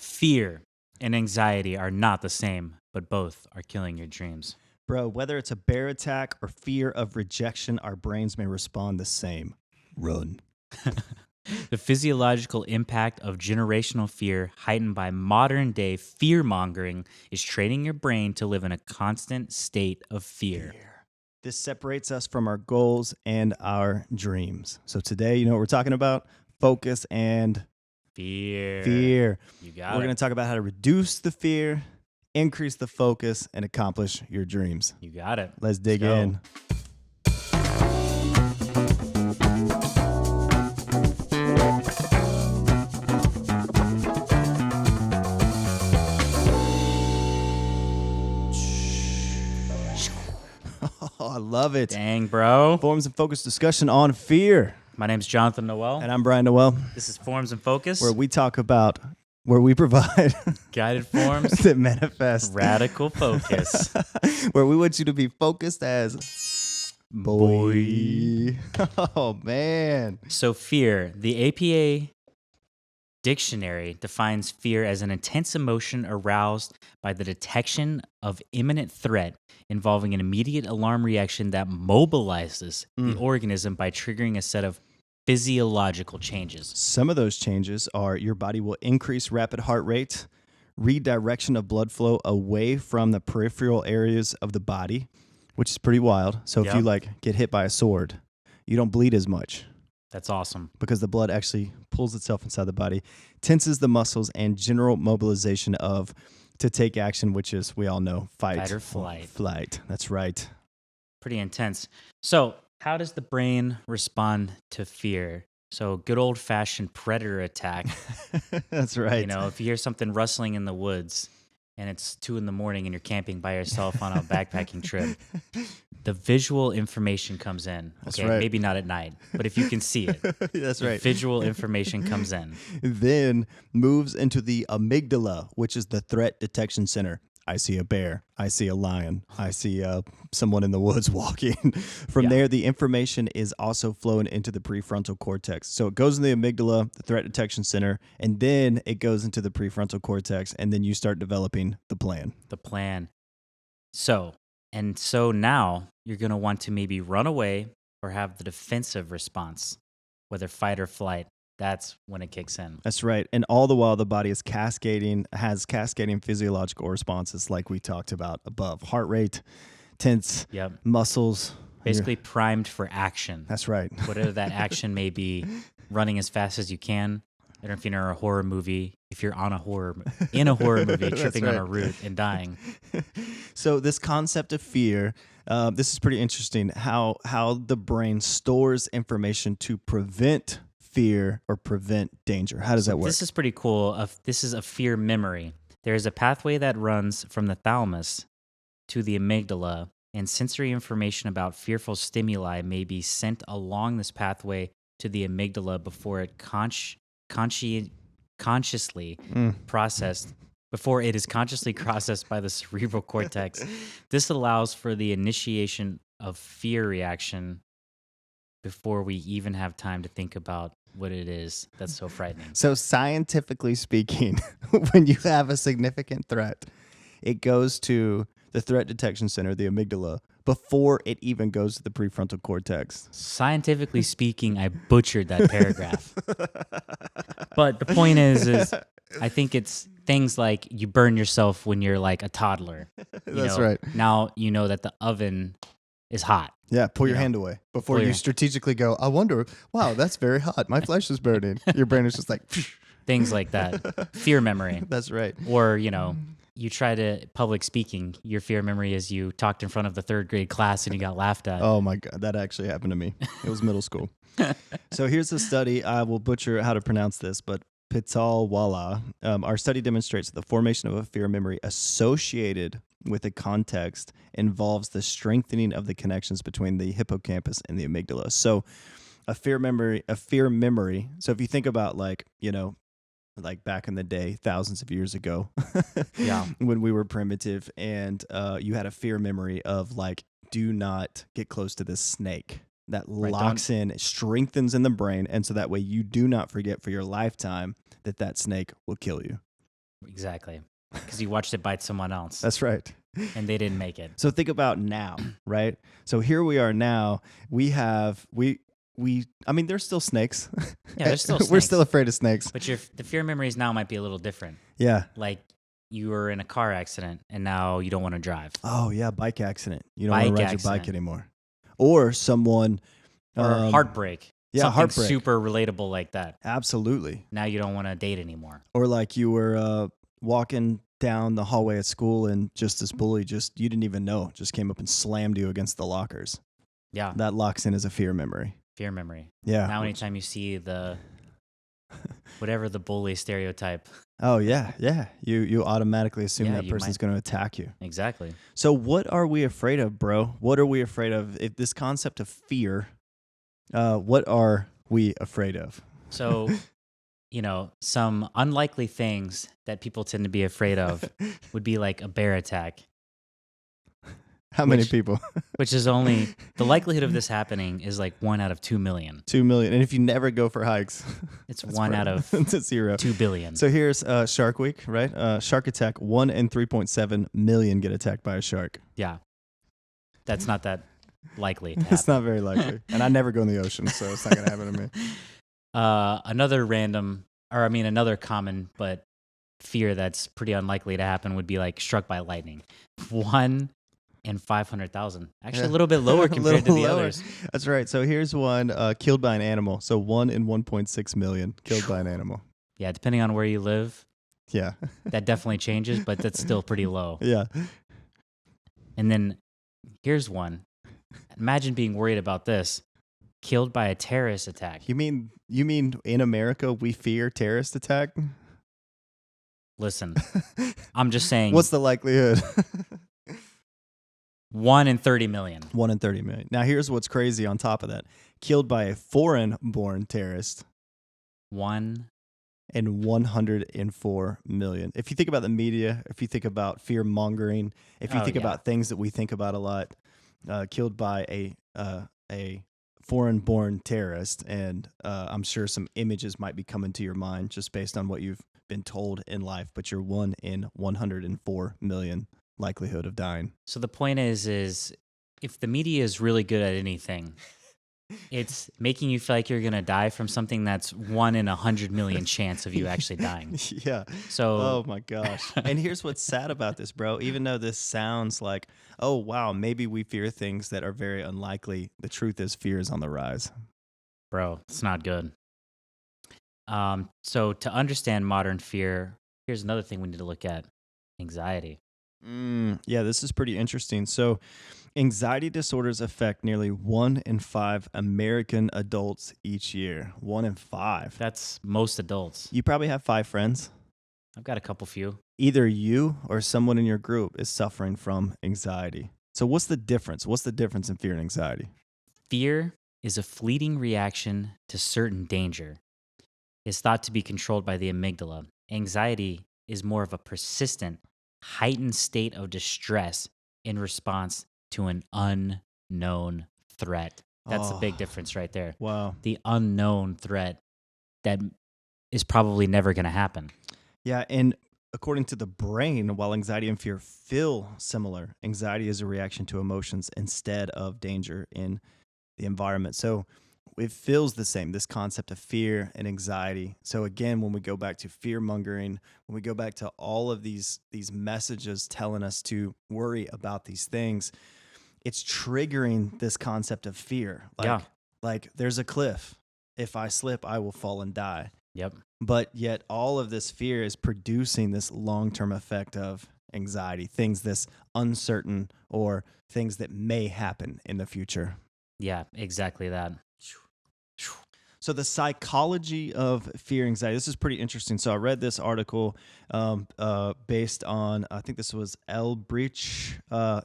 Fear and anxiety are not the same, but both are killing your dreams. Bro, whether it's a bear attack or fear of rejection, our brains may respond the same. Run. The physiological impact of generational fear, heightened by modern day fear mongering, is training your brain to live in a constant state of fear. This separates us from our goals and our dreams. So today, you know what we're talking about? Focus and fear. You got We're it. going to talk about how to reduce the fear, increase the focus, and accomplish your dreams. You got it. Let's dig go. in. Oh, I love it. Dang, bro. Forms and focus discussion on fear. My name's Jonathan Noel. And I'm Brian Noel, This is Forms and Focus. where we provide Guided forms. that manifest Radical focus. where we want you to be focused as boy. Oh, man. So fear, the APA dictionary defines fear as an intense emotion aroused by the detection of imminent threat involving an immediate alarm reaction that mobilizes the organism by triggering a set of physiological changes. Some of those changes are your body will increase rapid heart rate, redirection of blood flow away from the peripheral areas of the body, which is pretty wild. So if Yep. you get hit by a sword, you don't bleed as much That's awesome. because the blood actually pulls itself inside the body, tenses the muscles, and general mobilization to take action, which is, we all know, fight or flight. Flight. That's right. Pretty intense. So how does the brain respond to fear? So good old-fashioned predator attack. That's right. You know, if you hear something rustling in the woods and it's 2 a.m. and you're camping by yourself on a backpacking trip, the visual information comes in. That's Okay, right. maybe not at night, but if you can see it, That's the right. visual information comes in. Then moves into the amygdala, which is the threat detection center. I see a bear. I see a lion. I see someone in the woods walking. From Yeah. there, the information is also flowing into the prefrontal cortex. So it goes in the amygdala, the threat detection center, and then it goes into the prefrontal cortex, and then you start developing the plan. The plan. So now you're going to want to maybe run away or have the defensive response, whether fight or flight. That's when it kicks in. That's right. And all the while, the body has cascading physiological responses like we talked about above. Heart rate, tense, Yep. muscles. Basically primed for action. That's right. Whatever that action may be, running as fast as you can. I don't know if you're in a horror movie, if you're in a horror movie, tripping on a root and dying. So this concept of fear, this is pretty interesting, how the brain stores information to prevent fear or prevent danger. How does that work? This is pretty cool. This is a fear memory. There is a pathway that runs from the thalamus to the amygdala, and sensory information about fearful stimuli may be sent along this pathway to the amygdala before it consciously processed. Before it is consciously processed by the cerebral cortex. This allows for the initiation of fear reaction before we even have time to think about what it is that's so frightening. So scientifically speaking, when you have a significant threat, it goes to the threat detection center, the amygdala, before it even goes to the prefrontal cortex. Scientifically speaking, I butchered that paragraph. But the point is I think it's things like you burn yourself when you're like a toddler. That's right. Now you know that the oven is hot. Yeah, pull your hand away before you strategically go, I wonder, wow, that's very hot. My flesh is burning. Your brain is just like... Things like that. Fear memory. That's right. Or, you try to public speaking. Your fear memory is you talked in front of the 3rd grade class and you got laughed at. Oh my God, that actually happened to me. It was middle school. So here's a study. I will butcher how to pronounce this, but Pitalwala. Our study demonstrates that the formation of a fear memory associated with a context involves the strengthening of the connections between the hippocampus and the amygdala. So a fear memory. So if you think about like back in the day, thousands of years ago, when we were primitive and you had a fear memory of like, do not get close to this snake. That locks in, strengthens in the brain. And so that way you do not forget for your lifetime that snake will kill you. Exactly. Because you watched it bite someone else That's right. and they didn't make it. So think about now, right? So here we are now. We have I mean, there's still snakes. Yeah, there's still We're snakes. still afraid of snakes. But the fear memories now might be a little different. Yeah. Like you were in a car accident and now you don't want to drive. Oh yeah, bike accident. You don't want Bike to ride your accident. bike anymore. Or someone Or heartbreak. Yeah, Something heartbreak. super relatable like that. Absolutely. Now you don't want to date anymore. Or like you were walking down the hallway at school and just this bully you didn't even know, just came up and slammed you against the lockers. Yeah. That locks in as a fear memory. Fear memory. Yeah. Now anytime you see whatever the bully stereotype. Oh yeah, yeah. You automatically assume Yeah, that you person's going to attack you. Exactly. So what are we afraid of, bro? What are we afraid of? If this concept of fear, what are we afraid of? So, some unlikely things that people tend to be afraid of would be like a bear attack, How many people? which is only the likelihood of this happening is like 1 out of 2 million. 2 million. And if you never go for hikes, It's that's 1 out of to 0. 2 billion. So here's Shark Week, right? Shark attack, 1 in 3.7 million get attacked by a shark. Yeah. That's not that likely to It's happen. not very likely. And I never go in the ocean, so it's not going to happen to me. Another common but fear that's pretty unlikely to happen would be like struck by lightning. 1 in 500,000. Actually, Yeah. a little bit lower compared to Little the lower. others. That's right. So here's one killed by an animal. So 1 in 1.6 million killed by an animal. Yeah, depending on where you live, Yeah. that definitely changes, but that's still pretty low. Yeah. And then here's one. Imagine being worried about this. Killed by a terrorist attack. You mean in America we fear terrorist attack? Listen, I'm just saying. What's the likelihood? 1 in 30 million. 1 in 30 million. Now here's what's crazy on top of that. Killed by a foreign-born terrorist. 1 in 104 million. If you think about the media, if you think about fear mongering, if you think about things that we think about a lot, killed by a foreign-born terrorist, and I'm sure some images might be coming to your mind just based on what you've been told in life, but you're 1 in 104 million likelihood of dying. So the point is if the media is really good at anything, it's making you feel like you're going to die from something that's 1 in 100 million chance of you actually dying. Yeah. So, oh my gosh. And here's what's sad about this, bro. Even though this sounds like, oh wow, maybe we fear things that are very unlikely, the truth is fear is on the rise. bro, it's not good. So to understand modern fear, here's another thing we need to look at: anxiety. Yeah, this is pretty interesting. So anxiety disorders affect nearly 1 in 5 American adults each year. 1 in 5. That's most adults. You probably have 5 friends. I've got a couple few. Either you or someone in your group is suffering from anxiety. So what's the difference? What's the difference in fear and anxiety? Fear is a fleeting reaction to certain danger. It's thought to be controlled by the amygdala. Anxiety is more of a persistent, heightened state of distress in response to an unknown threat. That's the big difference right there. Wow. The unknown threat that is probably never going to happen. Yeah, and according to the brain, while anxiety and fear feel similar, anxiety is a reaction to emotions instead of danger in the environment. So it feels the same, this concept of fear and anxiety. So again, when we go back to fear mongering, when we go back to all of these messages telling us to worry about these things, it's triggering this concept of fear. Like there's a cliff. If I slip, I will fall and die. Yep. But yet all of this fear is producing this long-term effect of anxiety, things this uncertain or things that may happen in the future. Yeah, exactly that. So the psychology of fear, anxiety, this is pretty interesting. So I read this article based on, I think this was Elbreach.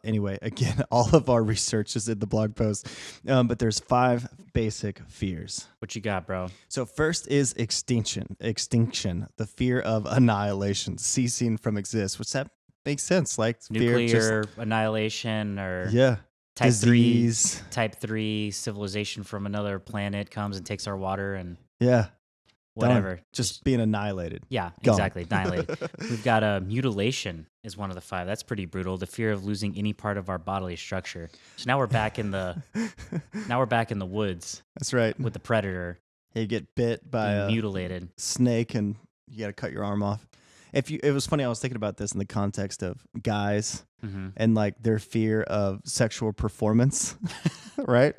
Anyway, again, all of our research is in the blog post. But there's 5 basic fears. What you got, bro? So first is extinction, the fear of annihilation, ceasing from exist, which that makes sense. Like Nuclear annihilation or Type disease. 3, Type 3 civilization from another planet comes and takes our water and whatever. Just being annihilated. Yeah, Gone. exactly. Annihilated. We've got mutilation is one of the 5. That's pretty brutal. The fear of losing any part of our bodily structure. So now we're back in the woods That's right. with the predator You get bit by being a mutilated. snake and you got to cut your arm off. It was funny. I was thinking about this in the context of guys and like their fear of sexual performance, right?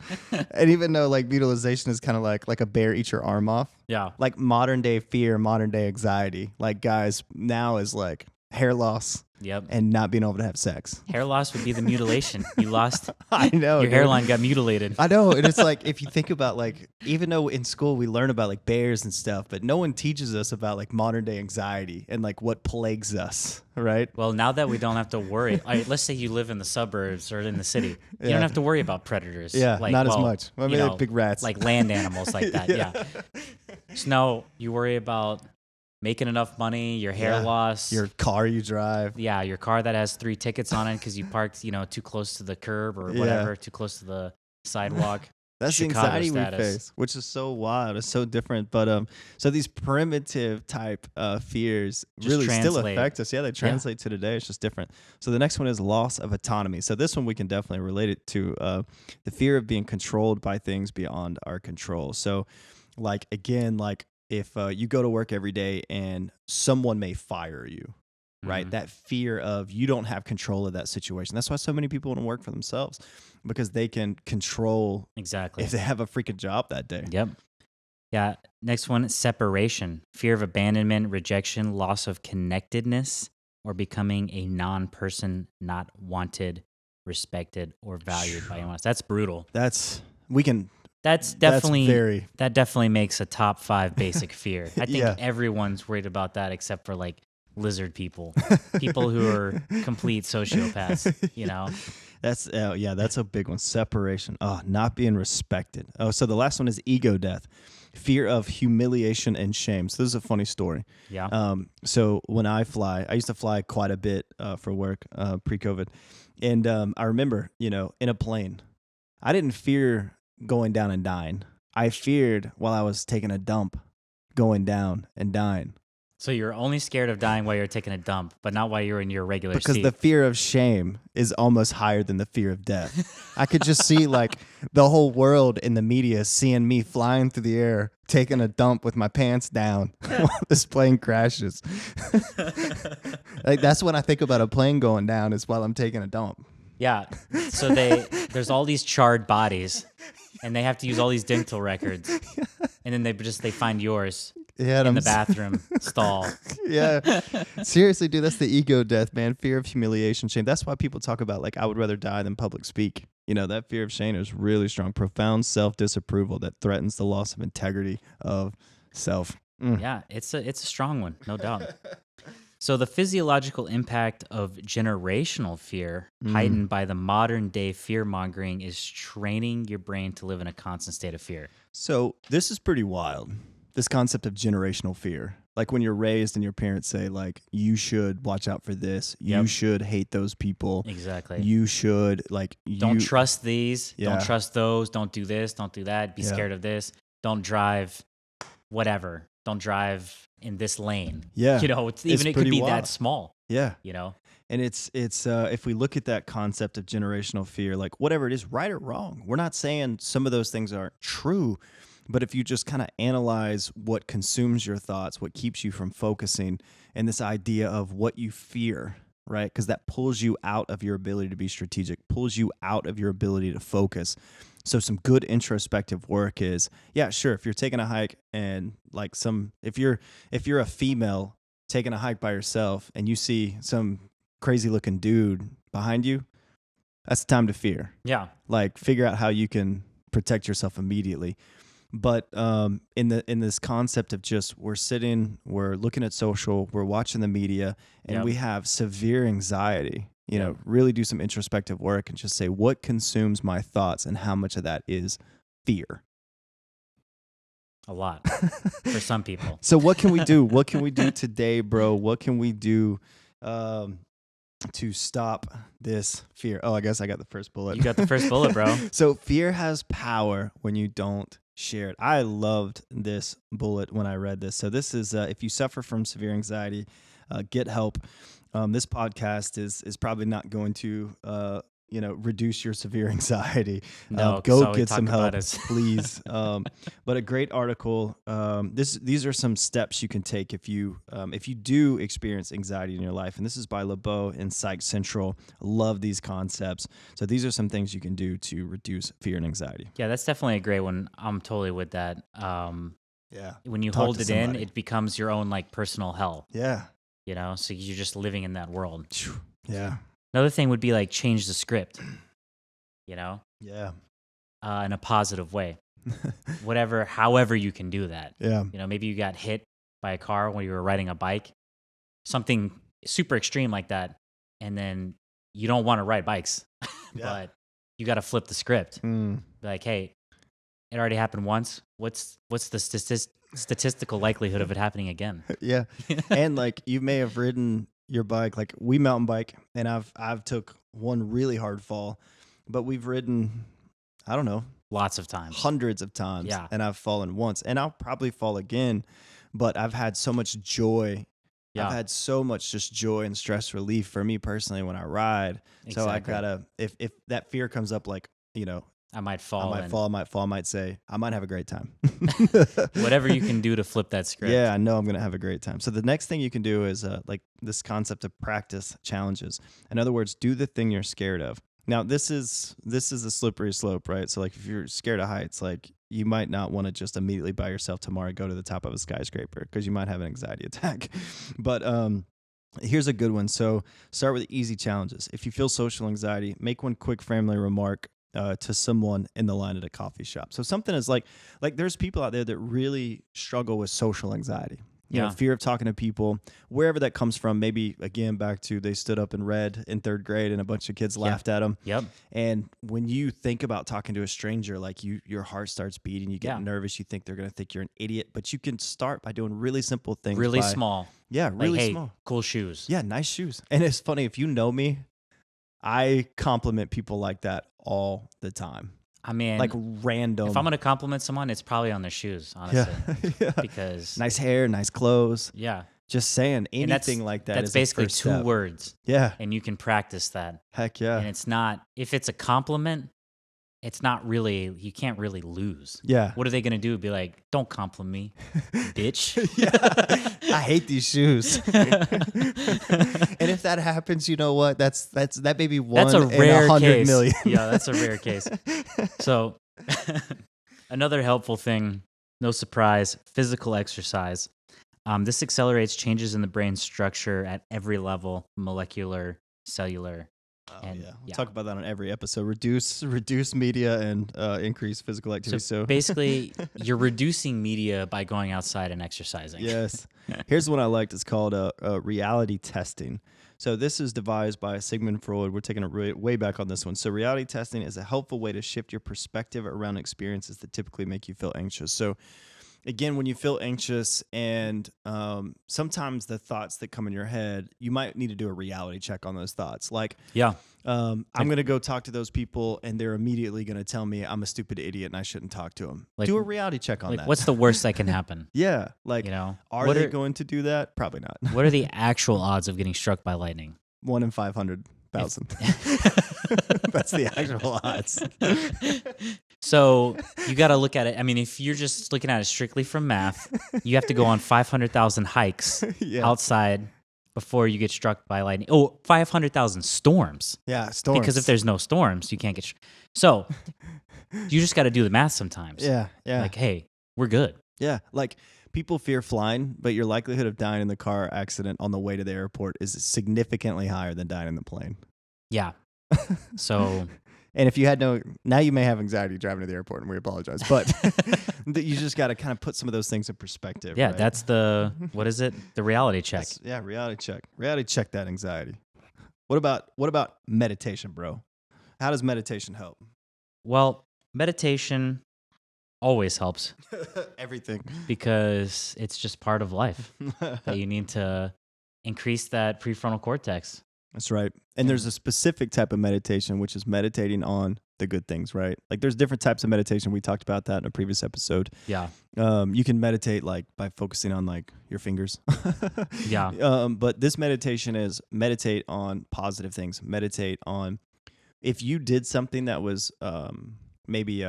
And even though like mutilization is kind of like a bear eat your arm off. Yeah. Like modern day fear, modern day anxiety, like guys now is like hair loss. Yep. And not being able to have sex. Hair loss would be the mutilation. You lost. I know. Your hairline got mutilated. I know. And it's like, if you think about like, even though in school we learn about like bears and stuff, but no one teaches us about like modern day anxiety and like what plagues us, right? Well, now that we don't have to worry, let's say you live in the suburbs or in the city, you don't have to worry about predators. Yeah, not as much. I mean, like big rats. Like land animals like that. Yeah. So now you worry about making enough money, your hair loss, your car you drive. Yeah, your car that has 3 tickets on it because you parked, too close to the curb or whatever, too close to the sidewalk. That's the anxiety we face, which is so wild. It's so different. But so these primitive type fears Just really translate. still affect us. Yeah, they translate to today. It's just different. So the next one is loss of autonomy. So this one we can definitely relate it to the fear of being controlled by things beyond our control. So like, again, like if you go to work every day and someone may fire you, right? That fear of you don't have control of that situation. That's why so many people want to work for themselves, because they can control exactly if they have a freaking job that day. Yep. Yeah. Next one, separation. Fear of abandonment, rejection, loss of connectedness, or becoming a non-person, not wanted, respected, or valued by anyone else. That's brutal. That definitely makes a top 5 basic fear. I think everyone's worried about that except for like lizard people who are complete sociopaths, That's a big one. Separation. Oh, not being respected. Oh, so the last one is ego death. Fear of humiliation and shame. So this is a funny story. Yeah. So when I used to fly quite a bit for work pre-COVID. And I remember, in a plane, I didn't fear going down and dying. I feared while I was taking a dump, going down and dying. So you're only scared of dying while you're taking a dump, but not while you're in your regular because seat. The fear of shame is almost higher than the fear of death. I could just see like the whole world in the media seeing me flying through the air, taking a dump with my pants down while this plane crashes. Like that's when I think about a plane going down, is while I'm taking a dump. Yeah. So there's all these charred bodies, and they have to use all these dental records, and then they find yours in the bathroom stall. Yeah. Seriously, dude, that's the ego death, man. Fear of humiliation, shame. That's why people talk about like, I would rather die than public speak. That fear of shame is really strong. Profound self-disapproval that threatens the loss of integrity of self. Yeah, it's a strong one, no doubt. So the physiological impact of generational fear, heightened by the modern day fear mongering, is training your brain to live in a constant state of fear. So this is pretty wild. This concept of generational fear. Like when you're raised and your parents say like, you should watch out for this. You should hate those people. Exactly. You should don't trust these. Yeah. Don't trust those. Don't do this. Don't do that. Be scared of this. Don't drive whatever. Don't drive in this lane. Yeah. It could be wild. That small. Yeah. And it's if we look at that concept of generational fear, like whatever it is, right or wrong, we're not saying some of those things aren't true, but if you just kind of analyze what consumes your thoughts, what keeps you from focusing, and this idea of what you fear, right? Because that pulls you out of your ability to be strategic, pulls you out of your ability to focus. So some good introspective work is, sure, if you're taking a hike and like if you're a female taking a hike by yourself and you see some crazy looking dude behind you, that's the time to fear. Yeah. Like figure out how you can protect yourself immediately. But in this concept of just we're looking at social, we're watching the media, and we have severe anxiety. Really do some introspective work and just say, what consumes my thoughts and how much of that is fear? A lot for some people. So what can we do? What can we do today, bro? What can we do to stop this fear? Oh, I guess I got the first bullet. You got the first bullet, bro. So fear has power when you don't shared. I loved this bullet when I read this. So this is if you suffer from severe anxiety, get help. This podcast is probably not going to reduce your severe anxiety. No, because Go all we get talk some help, about is please. But a great article. These are some steps you can take if you do experience anxiety in your life. And this is by LeBeau and Psych Central. Love these concepts. So these are some things you can do to reduce fear and anxiety. Yeah, that's definitely a great one. I'm totally with that. Yeah. When you Talk hold to it in, somebody. it becomes your own like personal hell, Yeah. so you're just living in that world. Yeah. Another thing would be like change the script, Yeah. in a positive way. However you can do that. Yeah. Maybe you got hit by a car when you were riding a bike, something super extreme like that, and then you don't want to ride bikes, but you got to flip the script. Mm. Like, hey, it already happened once. What's the statistical likelihood of it happening again? Yeah. And like you may have ridden your bike, like we mountain bike, and I've took one really hard fall, but we've ridden, I don't know, Lots of times. hundreds of times. Yeah. And I've fallen once, and I'll probably fall again, but I've had so much joy. Yeah. I've had so much just joy and stress relief for me personally when I ride. So I Exactly. gotta, if that fear comes up, like, I might fall. I might say, I might have a great time. Whatever you can do to flip that script. Yeah, I know I'm going to have a great time. So the next thing you can do is like this concept of practice challenges. In other words, do the thing you're scared of. Now, this is a slippery slope, right? So like if you're scared of heights, like you might not want to just immediately by yourself tomorrow go to the top of a skyscraper because you might have an anxiety attack. But here's a good one. So start with easy challenges. If you feel social anxiety, make one quick family remark to someone in the line at a coffee shop. So something is like there's people out there that really struggle with social anxiety. You know, fear of talking to people, wherever that comes from. Maybe again back to they stood up and read in third grade and a bunch of kids laughed at them. Yep. And when you think about talking to a stranger, like your heart starts beating, you get nervous, you think they're going to think you're an idiot, but you can start by doing really simple things. Really small. Yeah, really like, hey, small. Cool shoes. Yeah, nice shoes. And it's funny, if you know me, I compliment people like that all the time. I mean, like random. If I'm going to compliment someone, it's probably on their shoes, honestly. Yeah. Because nice hair, nice clothes. Yeah. Just saying anything like that. That's basically two words. Yeah. And you can practice that. Heck yeah. And it's not, if it's a compliment, it's not really, you can't really lose. Yeah. What are they going to do? Be like, don't compliment me, bitch. Yeah. I hate these shoes. And if that happens, you know what? That may be one in 100 case. million. Yeah, that's a rare case. So another helpful thing, no surprise, physical exercise. This accelerates changes in the brain's structure at every level, molecular, cellular. We'll talk about that on every episode. Reduce media and increase physical activity. So basically, you're reducing media by going outside and exercising. Yes. Here's one I liked. It's called reality testing. So this is devised by Sigmund Freud. We're taking it way back on this one. So reality testing is a helpful way to shift your perspective around experiences that typically make you feel anxious. So again, when you feel anxious and sometimes the thoughts that come in your head, you might need to do a reality check on those thoughts. Like, I'm going to go talk to those people and they're immediately going to tell me I'm a stupid idiot and I shouldn't talk to them. Do a reality check on that. What's the worst that can happen? Yeah. Like, are they going to do that? Probably not. What are the actual odds of getting struck by lightning? 1 in 500,000. That's the actual odds. So you got to look at it. I mean, if you're just looking at it strictly from math, you have to go on 500,000 hikes outside before you get struck by lightning. Oh, 500,000 storms. Yeah, storms. Because if there's no storms, you can't get so you just got to do the math sometimes. Yeah. Like, hey, we're good. Yeah, like people fear flying, but your likelihood of dying in the car accident on the way to the airport is significantly higher than dying in the plane. Yeah. So... And if you had now you may have anxiety driving to the airport, and we apologize, but you just got to kind of put some of those things in perspective. Yeah, right? that's what is it? The reality check. Reality check. Reality check that anxiety. What about meditation, bro? How does meditation help? Well, meditation always helps. Everything. Because it's just part of life. That you need to increase that prefrontal cortex. That's right. And there's a specific type of meditation, which is meditating on the good things, right? Like there's different types of meditation. We talked about that in a previous episode. Yeah. You can meditate like by focusing on like your fingers. Yeah. But this meditation is meditate on positive things. Meditate on if you did something that was maybe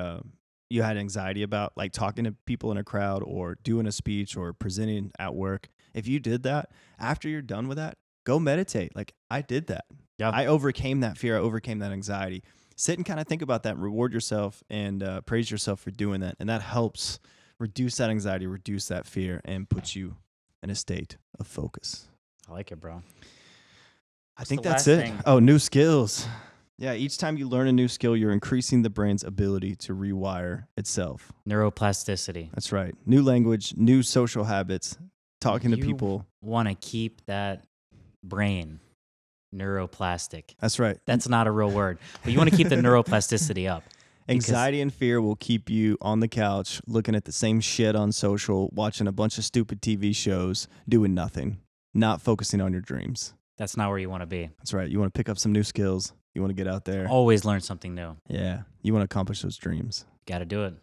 you had anxiety about, like talking to people in a crowd or doing a speech or presenting at work. If you did that, after you're done with that, go meditate. Like I did that. Yeah. I overcame that fear. I overcame that anxiety. Sit and kind of think about that, reward yourself and praise yourself for doing that. And that helps reduce that anxiety, reduce that fear, and put you in a state of focus. I like it, bro. I think that's it. Thing? Oh, new skills. Yeah, each time you learn a new skill, you're increasing the brain's ability to rewire itself. Neuroplasticity. That's right. New language, new social habits, talking to people. Want to keep that brain neuroplastic. That's right. That's not a real word, but you want to keep the neuroplasticity up. Anxiety and fear will keep you on the couch looking at the same shit on social, watching a bunch of stupid TV shows, doing nothing, not focusing on your dreams. That's not where you want to be. That's right. You want to pick up some new skills. You want to get out there. Always learn something new. Yeah. You want to accomplish those dreams. Got to do it.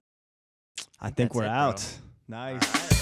I think we're out. Bro. Nice.